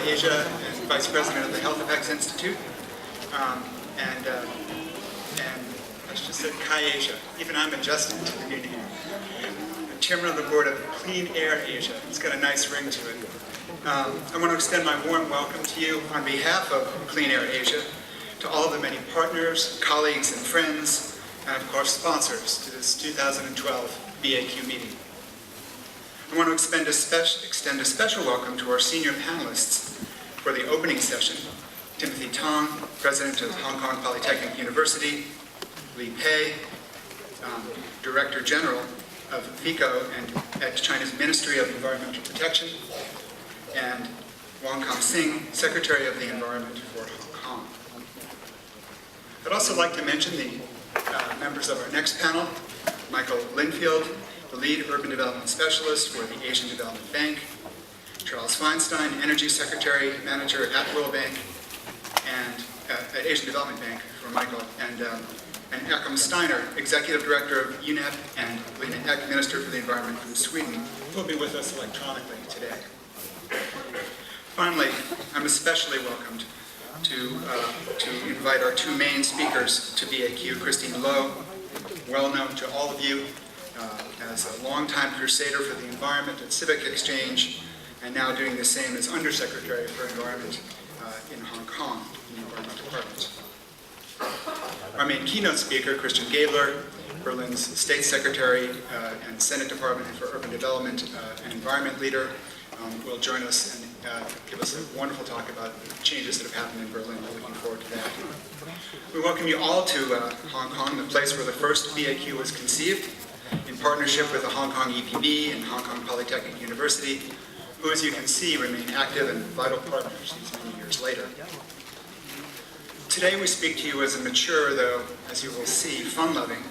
Asia and Vice President of the Health Effects Institute. And let's just say Kai Asia. Even I'm adjusting to the new name. I'm Chairman of the Board of Clean Air Asia. It's got a nice ring to it. I want to extend my warm welcome to you on behalf of Clean Air Asia, to all of the many partners, colleagues, and friends, and of course sponsors to this 2012 BAQ meeting. I want to extend a special welcome to our senior panelists for the opening session: Timothy Tong, President of Hong Kong Polytechnic University; Li Pei, Director General of FICO and at China's Ministry of Environmental Protection; and Wong Kam Sing, Secretary of the Environment for Hong Kong. I'd also like to mention the members of our next panel: Michael Linfield, the Lead Urban Development Specialist for the Asian Development Bank; Charles Feinstein, Energy Secretary Manager at World Bank and at Asian Development Bank for Michael; and Akam Steiner, Executive Director of UNEP and Lena Ek, Minister for the Environment from Sweden, who will be with us electronically today. Finally, I'm especially welcomed to invite our two main speakers to BAQ: Christine Lowe, well known to all of you as a longtime crusader for the environment at Civic Exchange, and now doing the same as Undersecretary for Environment in Hong Kong, in the Environment Department. Our main keynote speaker, Christian Gabler, Berlin's State Secretary and Senate Department for Urban Development and Environment Leader, will join us and give us a wonderful talk about the changes that have happened in Berlin. We're looking forward to that. We welcome you all to Hong Kong, the place where the first BAQ was conceived, in partnership with the Hong Kong EPB and Hong Kong Polytechnic University, who, as you can see, remain active and vital partners these many years later. Today we speak to you as a mature, though, as you will see, fun-loving,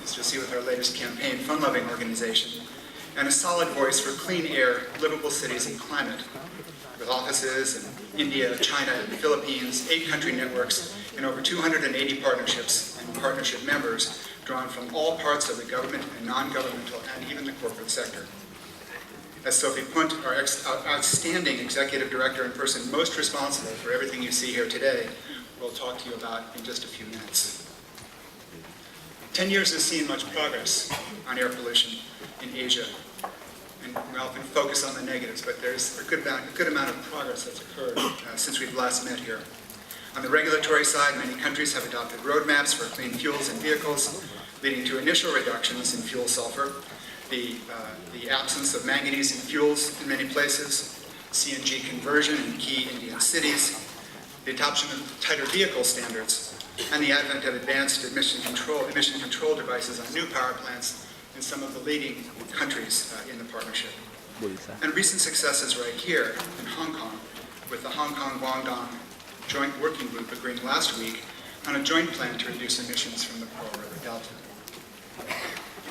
as you'll see with our latest campaign, fun-loving organization, and a solid voice for clean air, livable cities, and climate, with offices in India, China, and the Philippines, 8 country networks, and over 280 partnerships and partnership members drawn from all parts of the government and non-governmental and even the corporate sector. As Sophie Punt, our outstanding executive director and person most responsible for everything you see here today, will talk to you about in just a few minutes. 10 years has seen much progress on air pollution in Asia, and we often focus on the negatives, but there's a good amount of progress that's occurred since we've last met here. On the regulatory side, many countries have adopted roadmaps for clean fuels and vehicles, leading to initial reductions in fuel sulfur, the absence of manganese in fuels in many places, CNG conversion in key Indian cities, the adoption of tighter vehicle standards, and the advent of advanced emission control devices on new power plants in some of the leading countries in the partnership. And recent successes right here in Hong Kong, with the Hong Kong-Guangdong Joint Working Group agreeing last week on a joint plan to reduce emissions from the Pearl River Delta.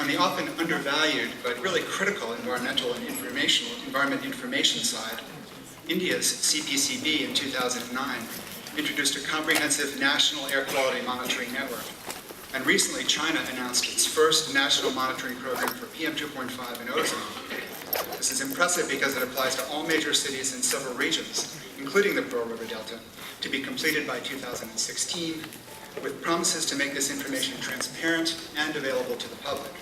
On the often undervalued but really critical environment information side, India's CPCB in 2009 introduced a comprehensive national air quality monitoring network. And recently, China announced its first national monitoring program for PM2.5 and ozone. This is impressive because it applies to all major cities in several regions, including the Pearl River Delta, to be completed by 2016, with promises to make this information transparent and available to the public.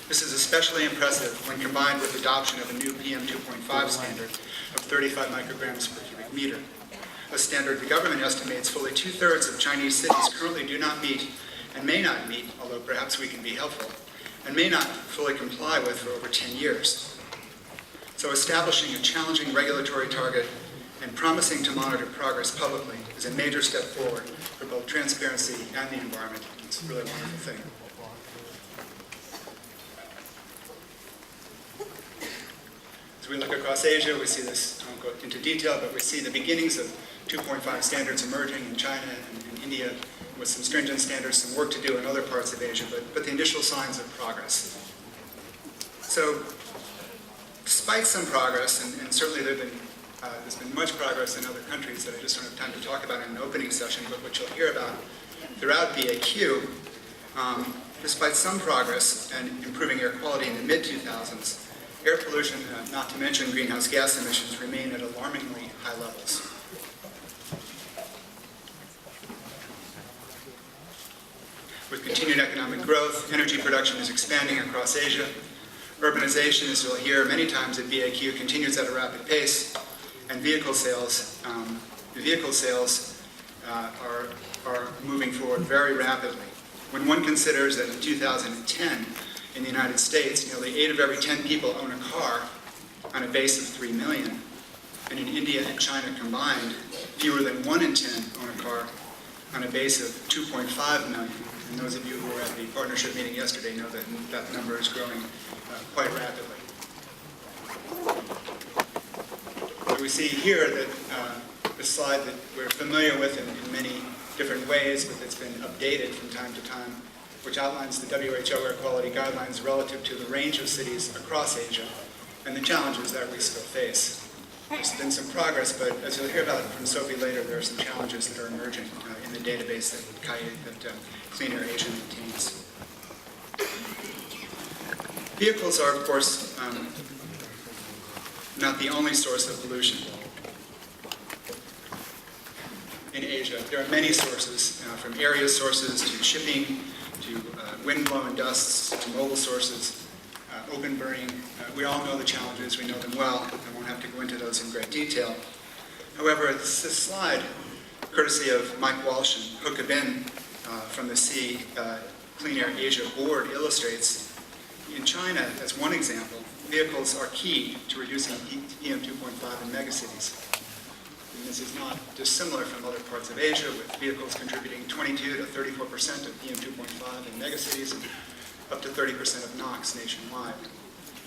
This is especially impressive when combined with adoption of a new PM2.5 standard of 35 micrograms per cubic meter, a standard the government estimates fully 2/3 of Chinese cities currently do not meet and may not meet, although perhaps we can be helpful, and may not fully comply with for over 10 years. So establishing a challenging regulatory target and promising to monitor progress publicly is a major step forward for both transparency and the environment. It's a really wonderful thing. As we look across Asia, we see this, I won't go into detail, but we see the beginnings of 2.5 standards emerging in China and in India, with some stringent standards, some work to do in other parts of Asia, but the initial signs of progress. So, despite some progress, and certainly there's been much progress in other countries that I just don't have time to talk about in an opening session, but which you'll hear about throughout BAQ, despite some progress and improving air quality in the mid-2000s, Air pollution, not to mention greenhouse gas emissions, remain at alarmingly high levels. With continued economic growth, energy production is expanding across Asia. Urbanization, as you'll hear many times at BAQ, continues at a rapid pace, and vehicle sales are moving forward very rapidly. When one considers that in 2010, in the United States, nearly 8 of every 10 people own a car on a base of 3 million, and in India and China combined, fewer than 1 in 10 own a car on a base of 2.5 million. And those of you who were at the partnership meeting yesterday know that that number is growing quite rapidly. So we see here that a slide that we're familiar with in many different ways, but it's been updated from time to time, which outlines the WHO air quality guidelines relative to the range of cities across Asia and the challenges that we still face. There's been some progress, but as you'll hear about from Sophie later, there are some challenges that are emerging in the database that Clean Air Asia maintains. Vehicles are, of course, not the only source of pollution in Asia. There are many sources, from area sources to shipping, to wind-blown dusts, to mobile sources, open burning. We all know the challenges, we know them well. I won't have to go into those in great detail. However, this slide, courtesy of Mike Walsh and Hook Abin from the Clean Air Asia board, illustrates in China, as one example, vehicles are key to reducing PM 2.5 in megacities. And this is not dissimilar from other parts of Asia, with vehicles contributing 22 to 34% of PM 2.5 in megacities, and up to 30% of NOx nationwide.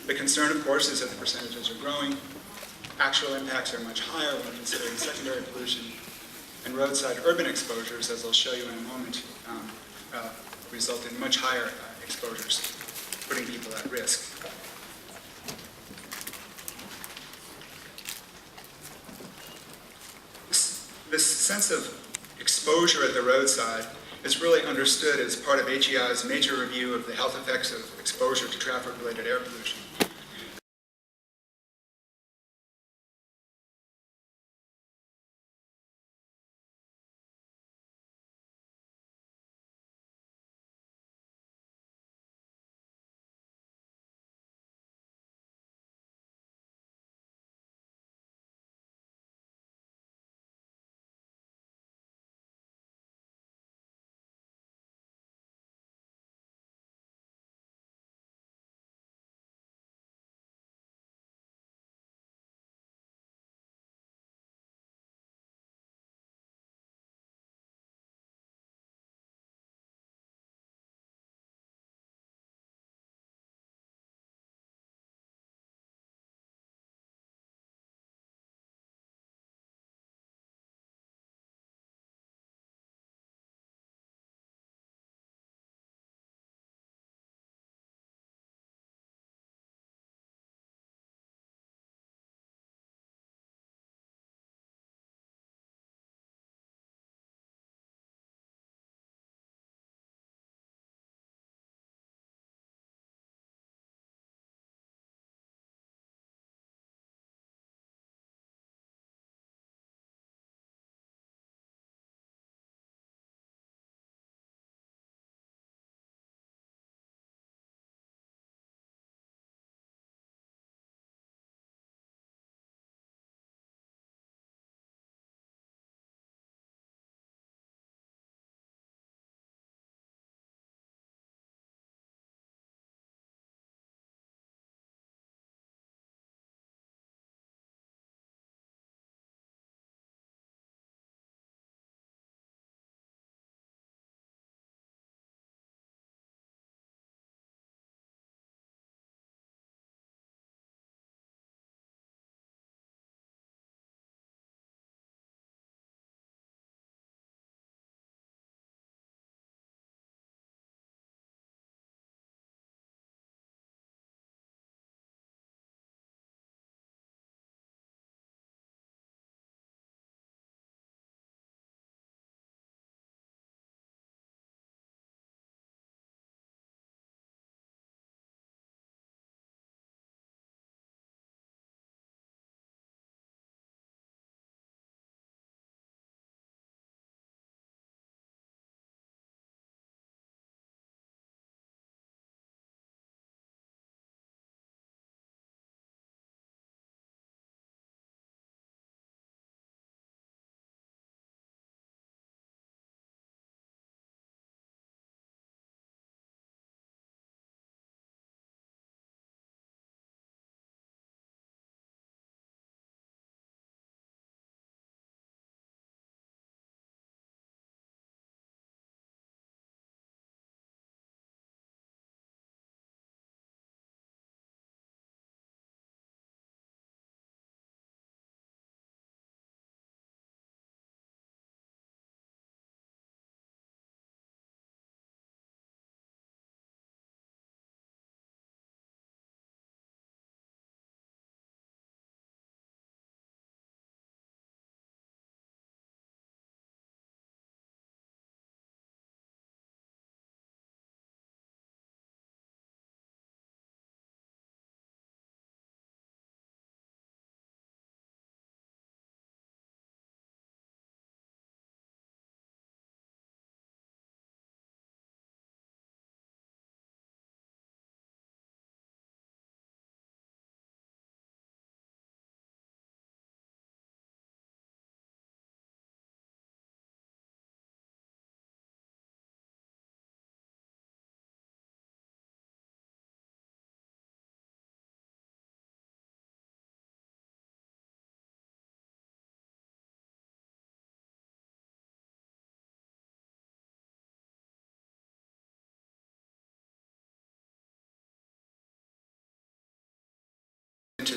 The concern, of course, is that the percentages are growing. Actual impacts are much higher when considering secondary pollution, and roadside urban exposures, as I'll show you in a moment, result in much higher exposures, putting people at risk. This sense of exposure at the roadside is really understood as part of HEI's major review of the health effects of exposure to traffic-related air pollution.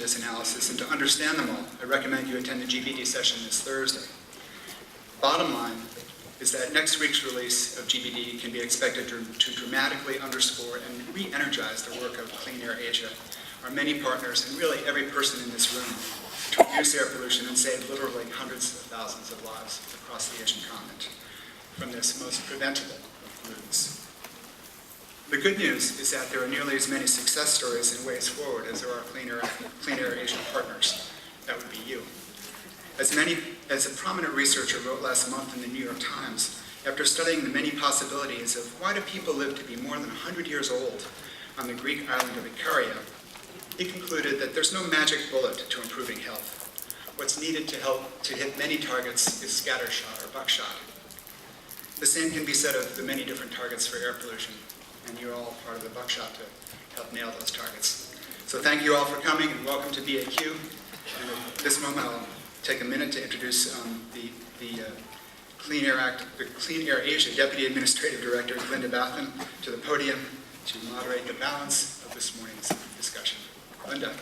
this analysis and to understand them all, I recommend you attend the GBD session this Thursday. Bottom line is that next week's release of GBD can be expected to dramatically underscore and re-energize the work of Clean Air Asia, our many partners, and really every person in this room to reduce air pollution and save literally hundreds of thousands of lives across the Asian continent from this most preventable of pollutants. The good news is that there are nearly as many success stories and ways forward as there are Clean Air Asia partners. That would be you. As a prominent researcher wrote last month in the New York Times, after studying the many possibilities of why do people live to be more than 100 years old on the Greek island of Ikaria, he concluded that there's no magic bullet to improving health. What's needed to hit many targets is scattershot or buckshot. The same can be said of the many different targets for air pollution, and you're all part of the buckshot to help nail those targets. So thank you all for coming, and welcome to BAQ. And at this moment, I'll take a minute to introduce the Clean Air Asia Deputy Administrative Director, Linda Bathan, to the podium to moderate the balance of this morning's discussion. Linda.